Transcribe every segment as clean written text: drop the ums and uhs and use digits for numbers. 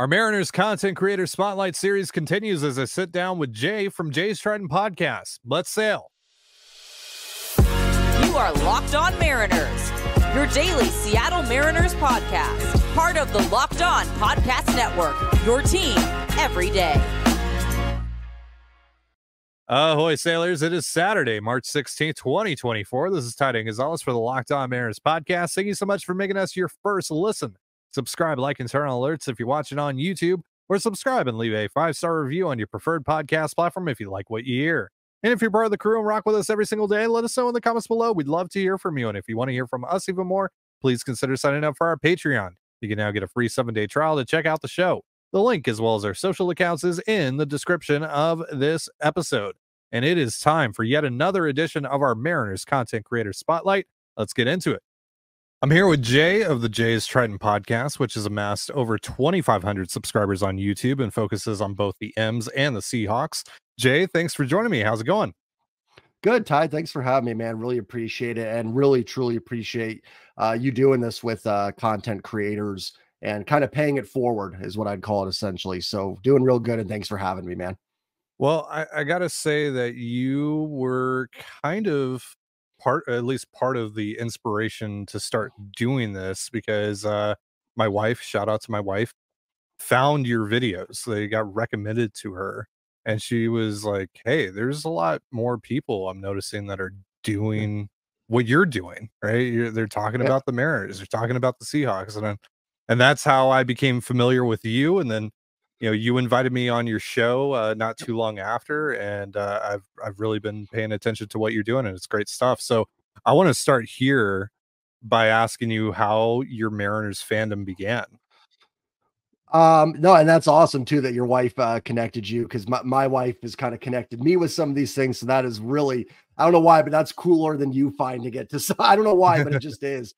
Our Mariners Content Creator Spotlight series continues as I sit down with Jay from Jay's Trident podcast. Let's sail. You are Locked On Mariners, your daily Seattle Mariners podcast, part of the Locked On Podcast Network, your team every day. Ahoy, sailors. It is Saturday, March 16th, 2024. This is Trident Gonzalez for the Locked On Mariners podcast. Thank you so much for making us your first listen. Subscribe, like, and turn on alerts if you're watching on YouTube, or subscribe and leave a 5-star review on your preferred podcast platform if you like what you hear. And if you're part of the crew and rock with us every single day, let us know in the comments below. We'd love to hear from you. And if you want to hear from us even more, please consider signing up for our Patreon. You can now get a free 7-day trial to check out the show. The link, as well as our social accounts, is in the description of this episode. And it is time for yet another edition of our Mariners Content Creator Spotlight. Let's get into it. I'm here with Jay of the Jay's Trident podcast, which has amassed over 2,500 subscribers on YouTube and focuses on both the M's and the Seahawks. Jay, thanks for joining me. How's it going? Good, Ty. Thanks for having me, man. Really appreciate it, and really, truly appreciate you doing this with content creators and kind of paying it forward is what I'd call it, essentially. So doing real good, and thanks for having me, man. Well, I got to say that you were kind of at least part of the inspiration to start doing this, because my wife, shout out to my wife, found your videos. They got recommended to her, and she was like, hey, there's a lot more people I'm noticing that are doing what you're doing, right? They're talking about the Mariners, they're talking about the Seahawks, and that's how I became familiar with you. And then, you know, you invited me on your show not too long after, and I've really been paying attention to what you're doing, and it's great stuff. So I want to start here by asking you how your Mariners fandom began. No, and that's awesome too that your wife connected you, because my wife has kind of connected me with some of these things. So that is really, I don't know why, but that's cooler than you finding it. I don't know why, but it just is.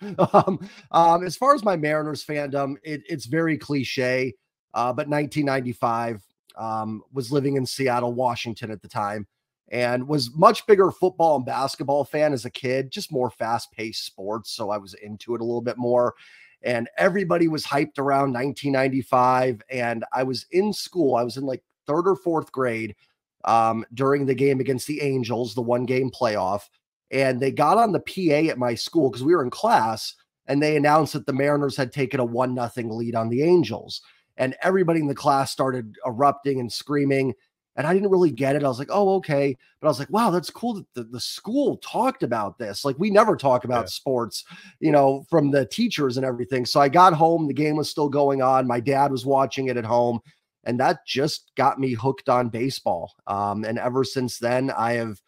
As far as my Mariners fandom, it's very cliche. But 1995, was living in Seattle, Washington at the time, and was much bigger football and basketball fan as a kid, just more fast-paced sports. So I was into it a little bit more, and everybody was hyped around 1995. And I was in school. I was in like 3rd or 4th grade during the game against the Angels, the 1-game playoff. And they got on the PA at my school because we were in class, and they announced that the Mariners had taken a 1-0 lead on the Angels. And everybody in the class started erupting and screaming. And I didn't really get it. I was like, oh, okay. But I was like, wow, that's cool that the school talked about this. Like, we never talk about sports, you know, from the teachers and everything. So I got home. The game was still going on. My dad was watching it at home. And that just got me hooked on baseball. And ever since then, I have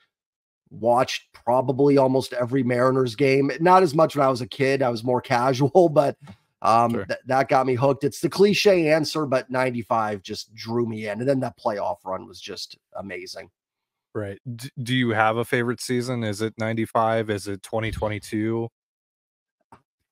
watched probably almost every Mariners game. Not as much when I was a kid. I was more casual, but sure. That got me hooked. It's the cliche answer, but 95 just drew me in. And then that playoff run was just amazing. Right. Do you have a favorite season? Is it 95? Is it 2022?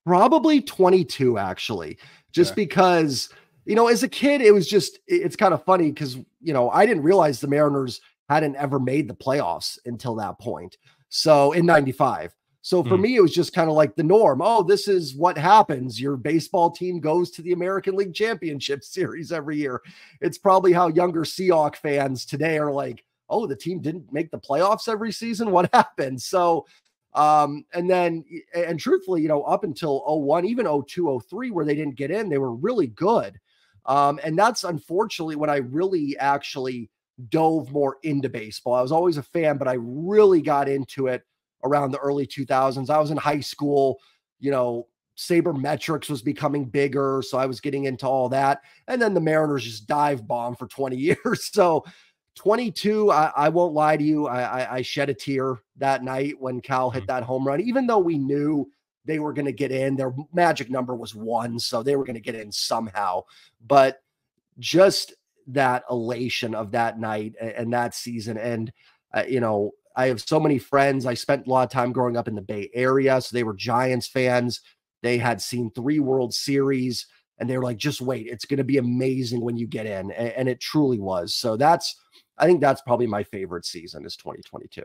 Probably 22, actually, just because, you know, as a kid, it's kind of funny because, you know, I didn't realize the Mariners hadn't ever made the playoffs until that point. So in 95. So for me, it was just kind of like the norm. Oh, this is what happens. Your baseball team goes to the American League Championship Series every year. It's probably how younger Seahawks fans today are like, oh, the team didn't make the playoffs every season. What happened? So, and truthfully, you know, up until 01, even 02, 03, where they didn't get in, they were really good. And that's unfortunately when I really actually dove more into baseball. I was always a fan, but I really got into it around the early 2000s. I was in high school, you know, sabermetrics was becoming bigger. So I was getting into all that. And then the Mariners just dive bomb for 20 years. So 22, I won't lie to you. I shed a tear that night when Cal hit that home run, even though we knew they were going to get in. Their magic number was 1, so they were going to get in somehow. But just that elation of that night and that season. And, you know, I have so many friends. I spent a lot of time growing up in the Bay Area, so they were Giants fans. They had seen 3 World Series, and they were like, just wait, it's going to be amazing when you get in. And it truly was. So I think that's probably my favorite season is 2022.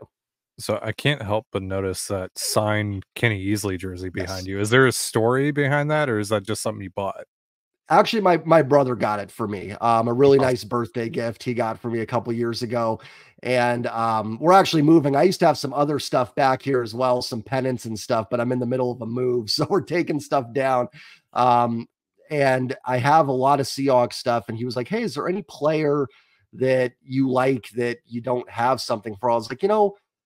So I can't help but notice that signed Kenny Easley jersey behind you. Is there a story behind that, or is that just something you bought? Actually, my brother got it for me. A really nice birthday gift he got for me a couple years ago. And we're actually moving. I used to have some other stuff back here as well, some pennants and stuff, but I'm in the middle of a move. So we're taking stuff down. And I have a lot of Seahawks stuff. And he was like, hey, is there any player that you like that you don't have something for? I was like,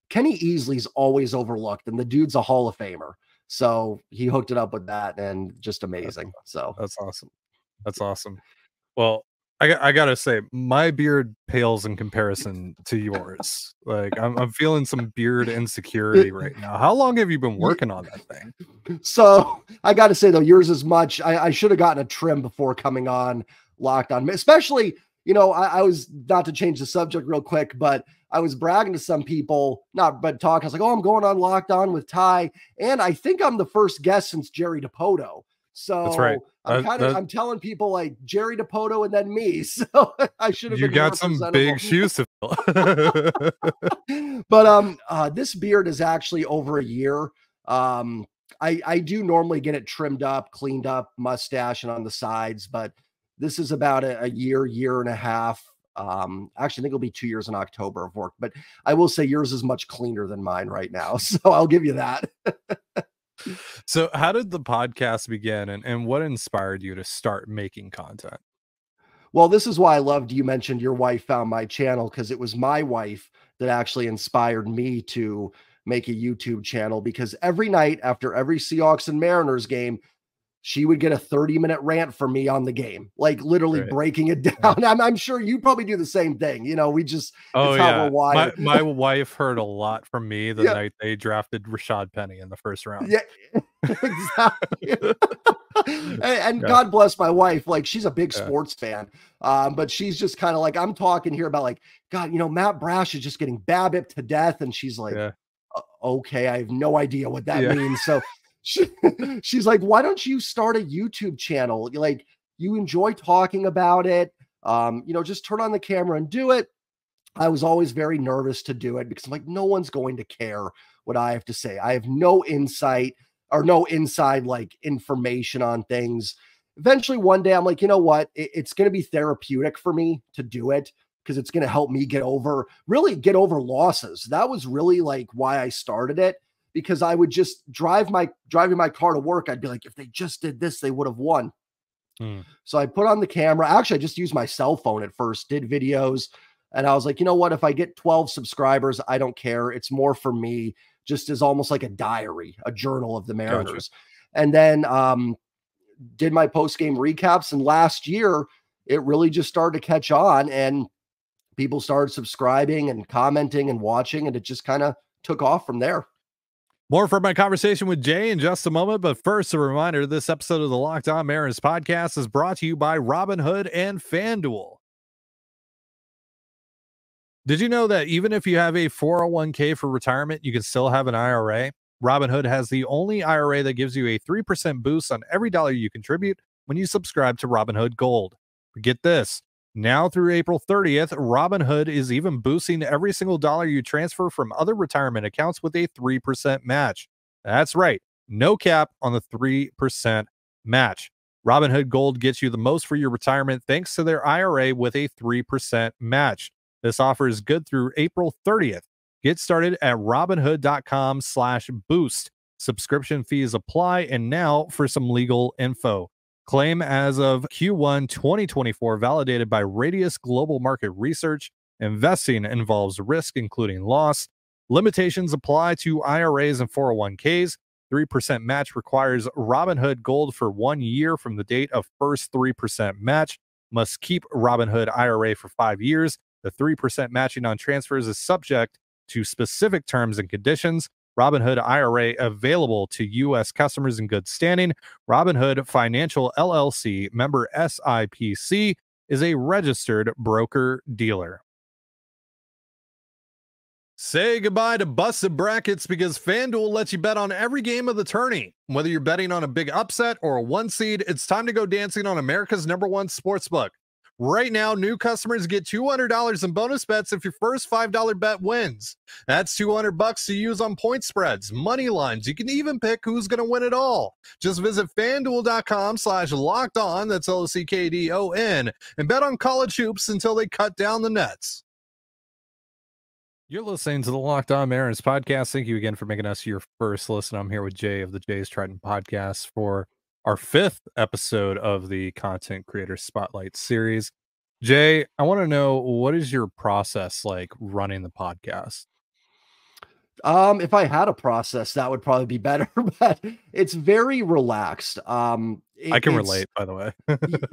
Kenny Easley's always overlooked, and the dude's a Hall of Famer. So he hooked it up with that, and just amazing. So that's awesome. That's awesome. Well, I gotta say, my beard pales in comparison to yours. Like, I'm feeling some beard insecurity right now. How long have you been working on that thing? So I gotta say though, yours is much. I should have gotten a trim before coming on Locked On, especially. I was, not to change the subject real quick, but I was bragging to some people, I was like, oh, I'm going on Locked On with Ty. And I think I'm the first guest since Jerry DiPoto. So that's right. I'm telling people like Jerry DiPoto and then me. So I should have been. You got some big shoes to fill. But this beard is actually over a year. I do normally get it trimmed up, cleaned up, mustache and on the sides, but this is about a year and a half. Actually, I think it'll be 2 years in October of work, but I will say yours is much cleaner than mine right now. So I'll give you that. So how did the podcast begin, and what inspired you to start making content? Well, this is why I loved you mentioned your wife found my channel, because it was my wife that actually inspired me to make a YouTube channel, because every night after every Seahawks and Mariners game, she would get a 30-minute rant from me on the game, like literally breaking it down. I'm sure you probably do the same thing. We just, it's how we're wired. My wife heard a lot from me the night they drafted Rashad Penny in the first round. Yeah, exactly. and God bless my wife. Like, she's a big sports fan. But she's just kind of like, I'm talking here about like, God, Matt Brash is just getting BABIP to death. And she's like, okay, I have no idea what that means. So she's like, why don't you start a YouTube channel? Like, you enjoy talking about it. Just turn on the camera and do it. I was always very nervous to do it because I'm like, no one's going to care what I have to say. I have no insight or no inside like information on things. Eventually one day I'm like, you know what? It's going to be therapeutic for me to do it, because it's going to help me get over losses. That was really like why I started it. Because I would just driving my car to work. I'd be like, if they just did this, they would have won. So I put on the camera. Actually, I just used my cell phone at first, did videos. And I was like, you know what? If I get 12 subscribers, I don't care. It's more for me, just as almost like a diary, a journal of the Mariners. Gotcha. And then did my post-game recaps. And last year, it really just started to catch on. And people started subscribing and commenting and watching. And it just kind of took off from there. More from my conversation with Jay in just a moment, but first, a reminder, this episode of the Locked On Mariners podcast is brought to you by Robinhood and FanDuel. Did you know that even if you have a 401k for retirement, you can still have an IRA? Robinhood has the only IRA that gives you a 3% boost on every dollar you contribute when you subscribe to Robinhood Gold. But get this. Now through April 30th, Robinhood is even boosting every single dollar you transfer from other retirement accounts with a 3% match. That's right, no cap on the 3% match. Robinhood Gold gets you the most for your retirement thanks to their IRA with a 3% match. This offer is good through April 30th. Get started at robinhood.com/boost. Subscription fees apply. And now for some legal info. Claim as of Q1 2024, validated by Radius Global Market Research. Investing involves risk, including loss. Limitations apply to IRAs and 401ks. 3% match requires Robinhood Gold for 1 year from the date of first 3% match. Must keep Robinhood IRA for 5 years. The 3% matching on transfers is subject to specific terms and conditions. Robinhood IRA available to U.S. customers in good standing. Robinhood Financial LLC, member SIPC, is a registered broker-dealer. Say goodbye to busted brackets, because FanDuel lets you bet on every game of the tourney. Whether you're betting on a big upset or a one seed, it's time to go dancing on America's #1 sportsbook. Right now, new customers get $200 in bonus bets if your first $5 bet wins. That's $200 to use on point spreads, money lines. You can even pick who's going to win it all. Just visit FanDuel.com/LockedOn, that's LOCKEDON, and bet on college hoops until they cut down the nets. You're listening to the Locked On Mariners podcast. Thank you again for making us your first listen. I'm here with Jay of the Jase Trident podcast for our 5th episode of the Content Creator Spotlight series. Jay, I want to know, what is your process like running the podcast? If I had a process, that would probably be better, but it's very relaxed. I can relate, by the way.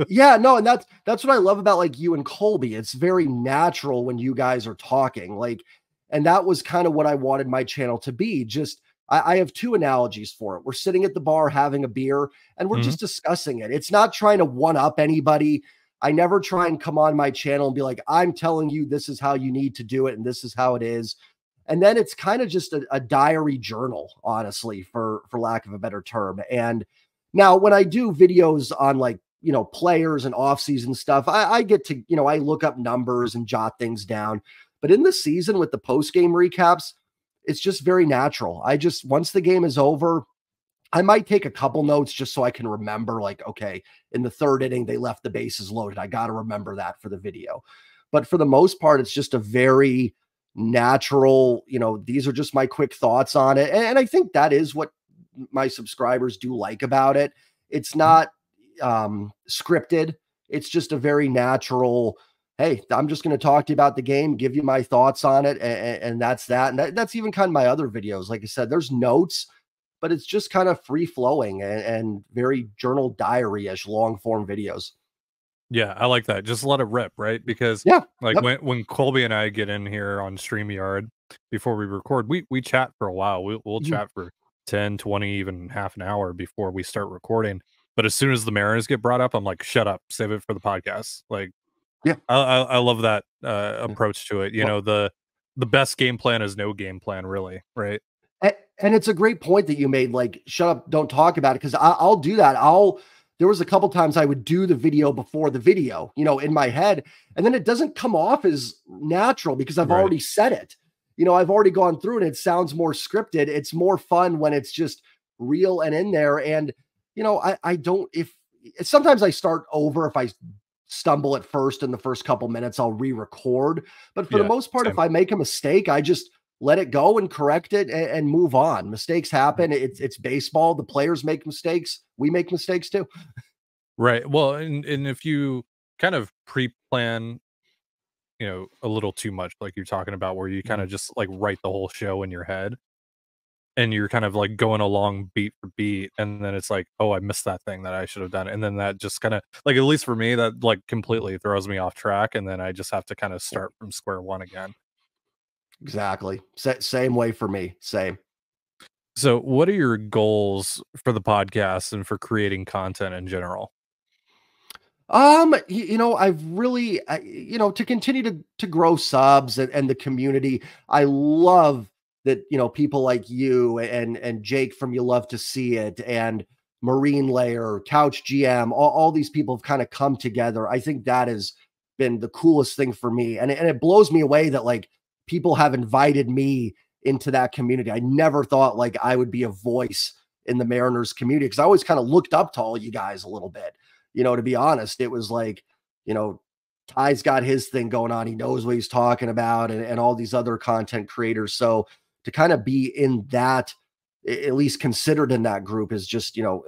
Yeah, no, and that's what I love about like you and Colby. It's very natural when you guys are talking, like, and that was kind of what I wanted my channel to be. Just I have 2 analogies for it. We're sitting at the bar having a beer and we're just discussing it. It's not trying to one up anybody. I never try and come on my channel and be like, I'm telling you, this is how you need to do it. And this is how it is. And then it's kind of just a diary journal, honestly, for lack of a better term. And now when I do videos on like, you know, players and off-season stuff, I get to, you know, I look up numbers and jot things down. But in the season with the post-game recaps, it's just very natural. Once the game is over, I might take a couple notes just so I can remember, like, okay, in the 3rd inning, they left the bases loaded. I got to remember that for the video. But for the most part, it's just a very natural, you know, these are just my quick thoughts on it. And I think that is what my subscribers do like about it. It's not scripted. It's just a very natural, hey, I'm just going to talk to you about the game, give you my thoughts on it. And that's that. And that's even kind of my other videos. Like I said, there's notes, but it's just kind of free flowing and very journal diary-ish long form videos. Yeah, I like that. Just let it rip, right? Because when Colby and I get in here on StreamYard before we record, we chat for a while. We'll chat for 10, 20, even half an hour before we start recording. But as soon as the Mariners get brought up, I'm like, shut up, save it for the podcast. Like, yeah, I love that approach to it. You know, the best game plan is no game plan, really, right? And it's a great point that you made. Like, shut up, don't talk about it, because I'll do that. There was a couple times I would do the video before the video, you know, in my head, and then it doesn't come off as natural because I've already said it. You know, I've already gone through it. It sounds more scripted. It's more fun when it's just real and in there. And, you know, I don't, if sometimes I start over, if I stumble at first in the first couple minutes, I'll re-record. But for the most part, if I make a mistake, I just let it go and correct it and move on. Mistakes happen. It's baseball. The players make mistakes. We make mistakes too. Right. Well, and if you kind of pre-plan, you know, a little too much, like you're talking about, where you kind of just like write the whole show in your head and you're kind of like going along beat for beat, and then it's like, oh, I missed that thing that I should have done. And then that just kind of, like, at least for me, that like completely throws me off track. And then I just have to kind of start from square one again. Exactly. Same way for me. Same. So what are your goals for the podcast and for creating content in general? You know, I've really, you know, to continue to grow subs and the community. I love that, you know, people like you and Jake from You Love to See It and Marine Layer, Couch GM, all these people have kind of come together. I think that has been the coolest thing for me. And it blows me away that like people have invited me into that community. I never thought like I would be a voice in the Mariners community, because I always kind of looked up to all you guys a little bit. You know, to be honest, it was like, you know, Ty's got his thing going on. He knows what he's talking about, and all these other content creators. So to kind of be in that, at least considered in that group, is just, you know,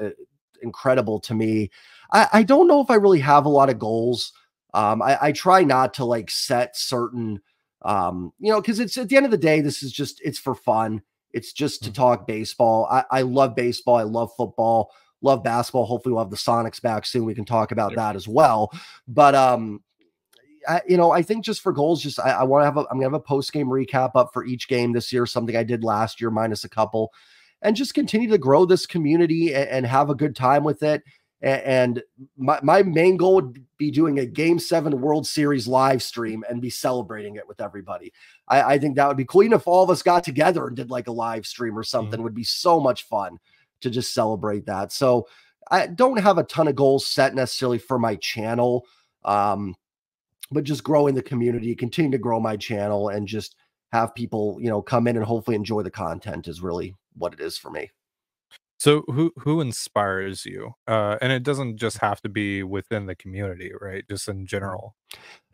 incredible to me. I don't know if I really have a lot of goals. I try not to like set certain, you know, because it's at the end of the day, this is just, it's for fun. It's just to talk baseball. I love baseball. I love football, love basketball. Hopefully we'll have the Sonics back soon. We can talk about that as well. But, you know, I think just for goals, just I want to have I'm gonna have a post-game recap up for each game this year, something I did last year minus a couple, and just continue to grow this community and have a good time with it. And my main goal would be doing a Game 7 World Series live stream and be celebrating it with everybody. I think that would be cool. Even if all of us got together and did like a live stream or something, would be so much fun to just celebrate that. So I don't have a ton of goals set necessarily for my channel. but just growing the community, continue to grow my channel, and just have people, come in and hopefully enjoy the content is really what it is for me. So who inspires you? And it doesn't just have to be within the community, right? Just in general.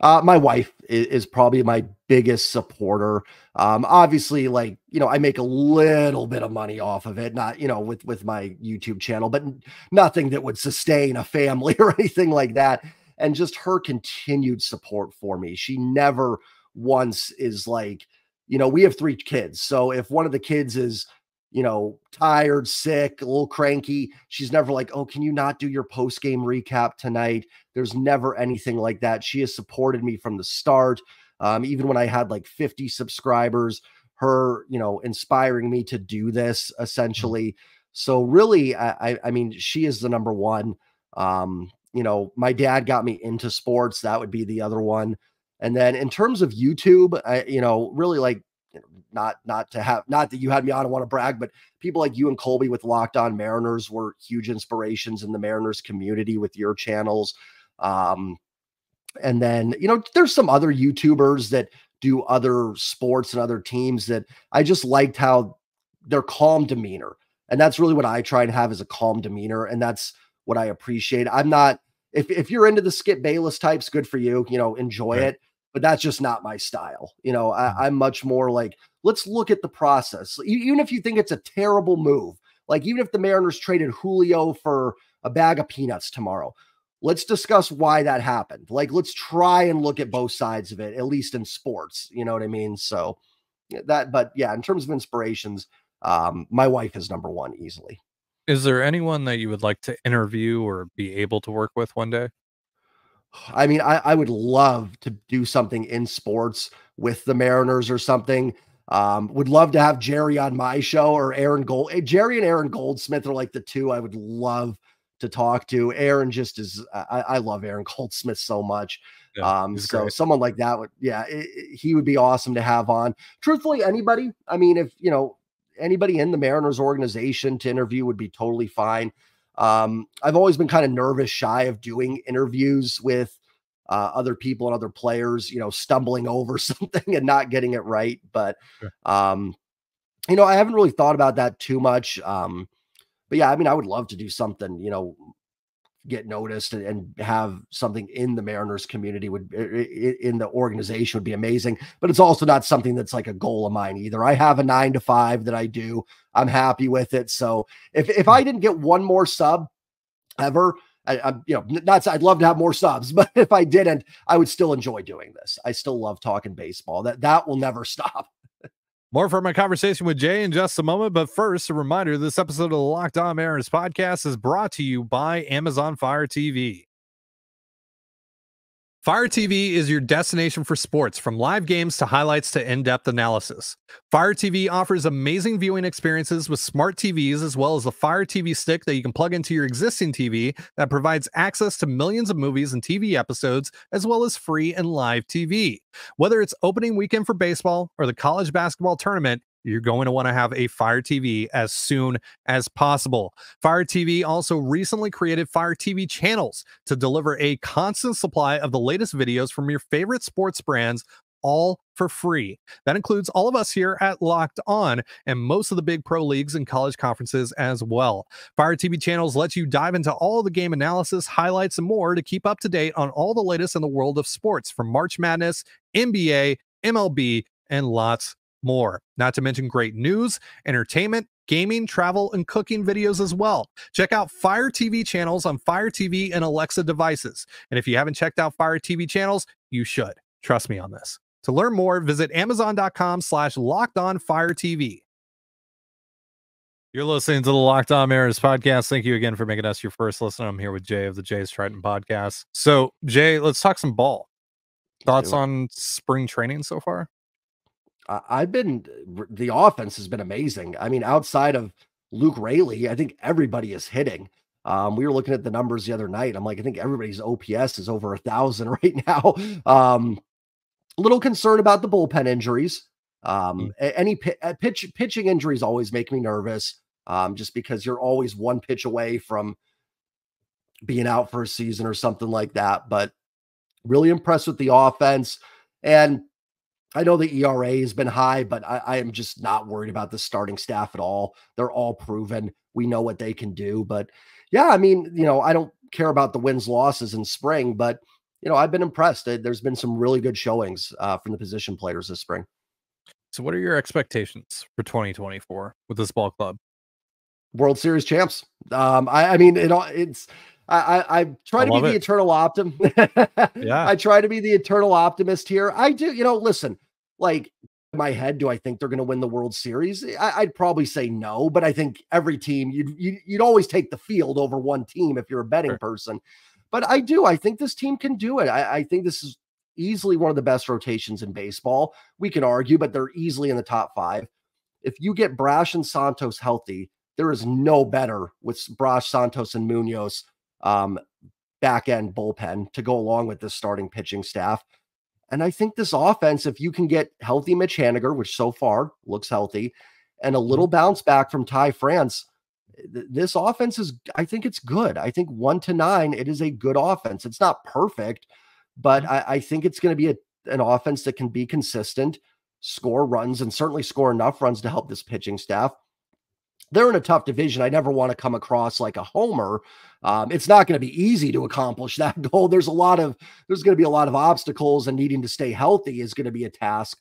My wife is probably my biggest supporter. Obviously, I make a little bit of money off of it, not, with my YouTube channel, but nothing that would sustain a family or anything like that. And just her continued support for me. She never once is like, we have 3 kids. So if one of the kids is, tired, sick, a little cranky, she's never like, oh, can you not do your post-game recap tonight? There's never anything like that. She has supported me from the start. Even when I had like 50 subscribers, her, inspiring me to do this essentially. So really, I mean, she is the number one. My dad got me into sports. That would be the other one. And then in terms of YouTube, really like, not that you had me on, I want to brag, but people like you and Colby with Locked On Mariners were huge inspirations in the Mariners community with your channels. And then, there's some other YouTubers that do other sports and other teams that I just liked how their calm demeanor. And that's really what I try and have, is a calm demeanor. And that's what I appreciate. I'm not, if you're into the Skip Bayless types, good for you, enjoy it. But that's just not my style. I'm much more like, let's look at the process. Even if you think it's a terrible move, like even if the Mariners traded Julio for a bag of peanuts tomorrow, let's discuss why that happened. Like, let's try and look at both sides of it, at least in sports. You know what I mean? So but yeah, in terms of inspirations, my wife is number one easily. Is there anyone that you would like to interview or be able to work with one day? I mean, I would love to do something in sports with the Mariners or something. Would love to have Jerry on my show, or Jerry and Aaron Goldsmith are like the 2 I would love to talk to. Aaron just is, I love Aaron Goldsmith so much. Yeah, so great. someone like that would, he would be awesome to have on. Truthfully, anybody, I mean, if, anybody in the Mariners organization to interview would be totally fine. I've always been kind of nervous, shy of doing interviews with other people and other players, stumbling over something and not getting it right. But, Sure. I haven't really thought about that too much. But yeah, I mean, I would love to do something, get noticed and have something in the Mariners community in the organization would be amazing. But it's also not something that's like a goal of mine either. I have a 9 to 5 that I do. I'm happy with it. So if I didn't get one more sub ever, I'd love to have more subs, but if I didn't, I would still enjoy doing this. I still love talking baseball. That will never stop. More from my conversation with Jay in just a moment, but first, a reminder, this episode of the Locked On Mariners podcast is brought to you by Amazon Fire TV. Fire TV is your destination for sports, from live games to highlights to in-depth analysis. Fire TV offers amazing viewing experiences with smart TVs, as well as a Fire TV stick that you can plug into your existing TV that provides access to millions of movies and TV episodes, as well as free and live TV. Whether it's opening weekend for baseball or the college basketball tournament, you're going to want to have a Fire TV as soon as possible. Fire TV also recently created Fire TV channels to deliver a constant supply of the latest videos from your favorite sports brands, all for free. That includes all of us here at Locked On and most of the big pro leagues and college conferences as well. Fire TV channels let you dive into all the game analysis, highlights, and more to keep up to date on all the latest in the world of sports, from March Madness, NBA, MLB, and lots more. Not to mention great news, entertainment, gaming, travel, and cooking videos as well. Check out Fire TV channels on Fire TV and Alexa devices. And if you haven't checked out Fire TV channels, you should. Trust me on this. To learn more, visit Amazon.com/LockedOnFireTV. You're listening to the Locked On Mariners podcast. Thank you again for making us your first listen. I'm here with Jay of the Jase Trident podcast. So, Jay, let's talk some ball. Thoughts on spring training so far? The offense has been amazing. I mean, outside of Luke Raley, I think everybody is hitting. We were looking at the numbers the other night. I'm like, I think everybody's OPS is over 1,000 right now. A little concerned about the bullpen injuries. Any pitching injuries always make me nervous, just because you're always one pitch away from being out for a season or something like that. But Really impressed with the offense. And I know the ERA has been high, but I am just not worried about the starting staff at all. They're all proven. We know what they can do. But yeah, I mean, I don't care about the wins, losses in spring, but I've been impressed. There's been some really good showings from the position players this spring. So what are your expectations for 2024 with this ball club? World Series champs. I mean, I try to be the eternal optimist. Yeah. I try to be the eternal optimist here. I do, listen, like in my head, do I think they're going to win the World Series? I'd probably say no, but I think every team, you'd always take the field over one team if you're a betting person. But I think this team can do it. I think this is easily one of the best rotations in baseball. We can argue, but they're easily in the top 5. If you get Brash and Santos healthy, there is no better with Brash, Santos, and Munoz back end bullpen to go along with this starting pitching staff. And I think this offense, if you can get healthy Mitch Haniger, which so far looks healthy, and a little bounce back from Ty France, this offense I think it's good. I think 1-9, it is a good offense. It's not perfect, but I think it's going to be an offense that can be consistent, score runs, and certainly score enough runs to help this pitching staff. They're in a tough division. I never want to come across like a homer. It's not going to be easy to accomplish that goal. There's going to be a lot of obstacles, and needing to stay healthy is going to be a task.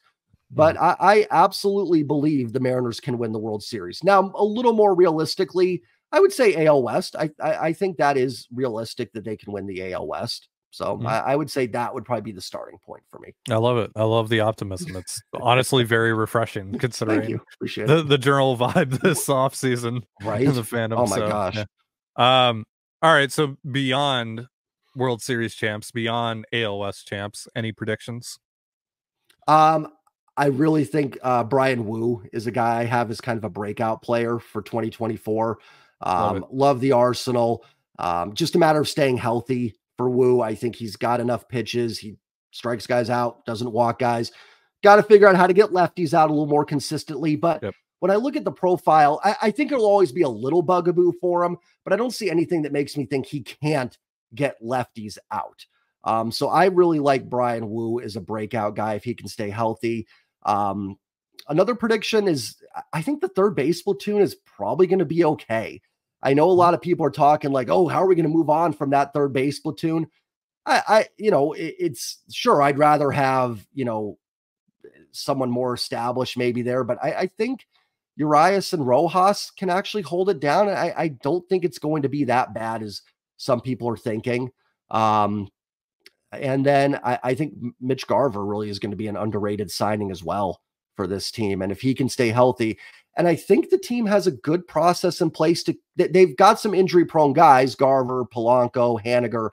But I absolutely believe the Mariners can win the World Series. Now, a little more realistically, I would say AL West. I think that is realistic that they can win the AL West. So I would say that would probably be the starting point for me. I love it. I love the optimism. It's honestly very refreshing considering Thank you. Appreciate the journal vibe this off season, right? In the fandom. Oh my gosh. Yeah. All right. So beyond World Series champs, beyond AL West champs, any predictions? I really think Brian Wu is a guy I have as kind of a breakout player for 2024. Love the arsenal. Just a matter of staying healthy for Wu. I think he's got enough pitches. He strikes guys out, doesn't walk guys. Got to figure out how to get lefties out a little more consistently. But when I look at the profile, I think it'll always be a little bugaboo for him, but I don't see anything that makes me think he can't get lefties out. So I really like Brian Wu as a breakout guy if he can stay healthy. Another prediction is I think the third base platoon is probably going to be okay. I know a lot of people are talking like, oh, how are we going to move on from that third base platoon? It's sure I'd rather have, someone more established maybe there, but I think Urias and Rojas can actually hold it down. I don't think it's going to be that bad as some people are thinking. And then I think Mitch Garver really is going to be an underrated signing as well for this team. And if he can stay healthy, and I think the team has a good process in place they've got some injury prone guys, Garver, Polanco, Haniger,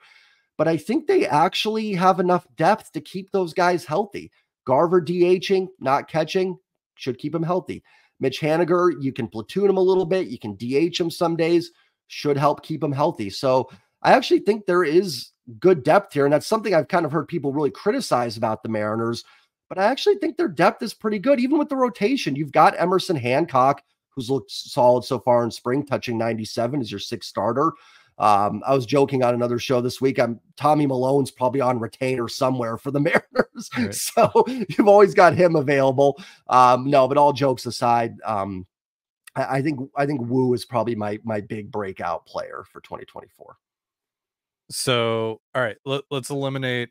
but I think they actually have enough depth to keep those guys healthy. Garver DHing, not catching, should keep him healthy. Mitch Haniger, you can platoon him a little bit. You can DH him some days, should help keep him healthy. So I actually think there is good depth here. And that's something I've kind of heard people really criticize about the Mariners, but I actually think their depth is pretty good. Even with the rotation, you've got Emerson Hancock, who's looked solid so far in spring, touching 97 as your 6th starter. I was joking on another show this week. Tommy Malone's probably on retainer somewhere for the Mariners. Right. So you've always got him available. No, but all jokes aside, I think Wu is probably my big breakout player for 2024. So, all right, let's eliminate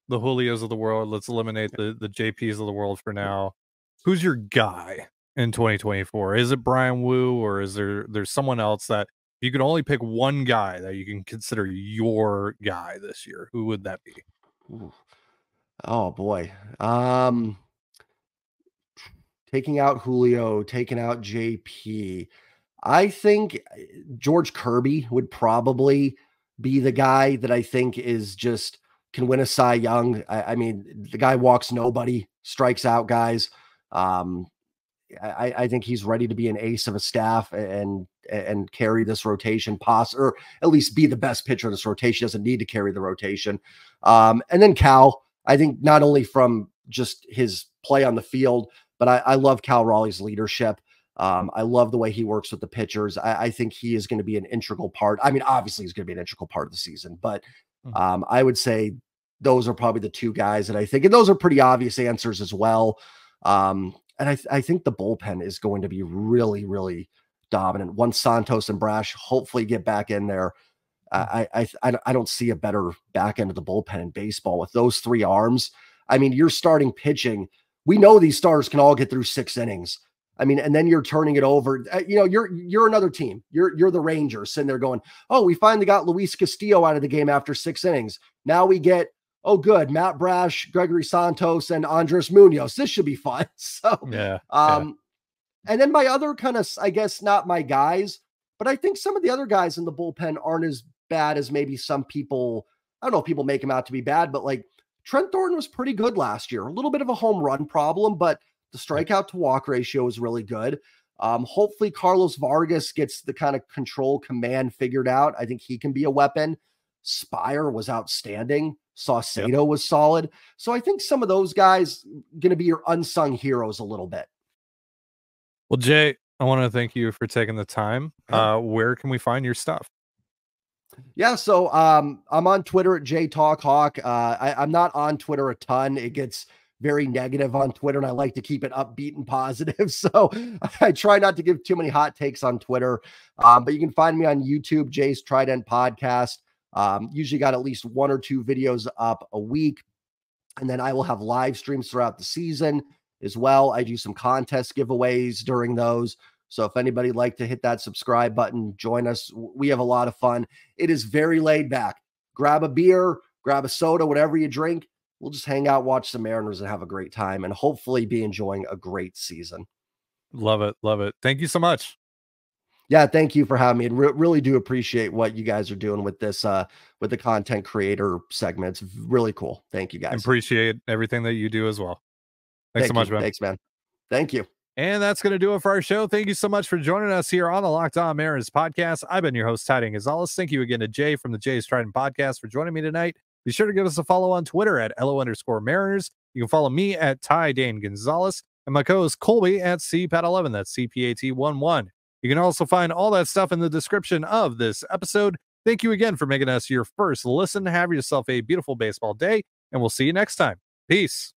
the Julios of the world. Let's eliminate the JPs of the world for now. Who's your guy in 2024? Is it Brian Wu, or is there's someone else that you could only pick one guy that you can consider your guy this year? Who would that be? Ooh. Oh boy. Taking out Julio, taking out JP. I think George Kirby would probably be the guy that I think is just can win a Cy Young. I mean, the guy walks nobody, strikes out guys. I think he's ready to be an ace of a staff and carry this rotation, or at least be the best pitcher of this rotation. Doesn't need to carry the rotation. And then Cal, I think not only from just his play on the field, but I love Cal Raleigh's leadership. I love the way he works with the pitchers. I think he is going to be an integral part. I mean, obviously he's going to be an integral part of the season, but I would say those are probably the two guys that I think, and those are pretty obvious answers as well. And I think the bullpen is going to be really, really dominant once Santos and Brash hopefully get back in there. I don't see a better back end of the bullpen in baseball with those three arms. I mean, you're starting pitching. We know these stars can all get through 6 innings. I mean, and then you're turning it over. You know, you're another team. You're the Rangers sitting there going, oh, we finally got Luis Castillo out of the game after 6 innings. Now we get, oh, good, Matt Brash, Gregory Santos, and Andres Munoz. This should be fun. So, yeah. And then my other kind of, I guess, not my guys, but I think some of the other guys in the bullpen aren't as bad as maybe some people. I don't know if people make him out to be bad, but like Trent Thornton was pretty good last year. A little bit of a home run problem, but the strikeout to walk ratio is really good. Hopefully Carlos Vargas gets the kind of control command figured out. I think he can be a weapon. Spire was outstanding. Saucedo was solid. So I think some of those guys going to be your unsung heroes a little bit. Well, Jay, I want to thank you for taking the time. Where can we find your stuff? Yeah, so I'm on Twitter at JTalkHawk. I'm not on Twitter a ton. It gets very negative on Twitter, and I like to keep it upbeat and positive. So I try not to give too many hot takes on Twitter. But you can find me on YouTube, Jase Trident Podcast. Usually got at least 1 or 2 videos up a week. And then I will have live streams throughout the season as well. I do some contest giveaways during those. So if anybody like to hit that subscribe button, join us. We have a lot of fun. It is very laid back. Grab a beer, grab a soda, whatever you drink. We'll just hang out, watch the Mariners, and have a great time, and hopefully be enjoying a great season. Love it. Love it. Thank you so much. Yeah, thank you for having me. And really do appreciate what you guys are doing with this, with the content creator segment. It's really cool. Thank you, guys. Appreciate everything that you do as well. Thanks so much, man. Thanks, man. Thank you. And that's going to do it for our show. Thank you so much for joining us here on the Locked On Mariners podcast. I've been your host, Trident Gonzalez. Thank you again to Jay from the Jase Trident podcast for joining me tonight. Be sure to give us a follow on Twitter at LO_Mariners. You can follow me at Ty Dane Gonzalez and my co-host Colby at CPAT11. That's CPAT11. You can also find all that stuff in the description of this episode. Thank you again for making us your first listen. Have yourself a beautiful baseball day, and we'll see you next time. Peace.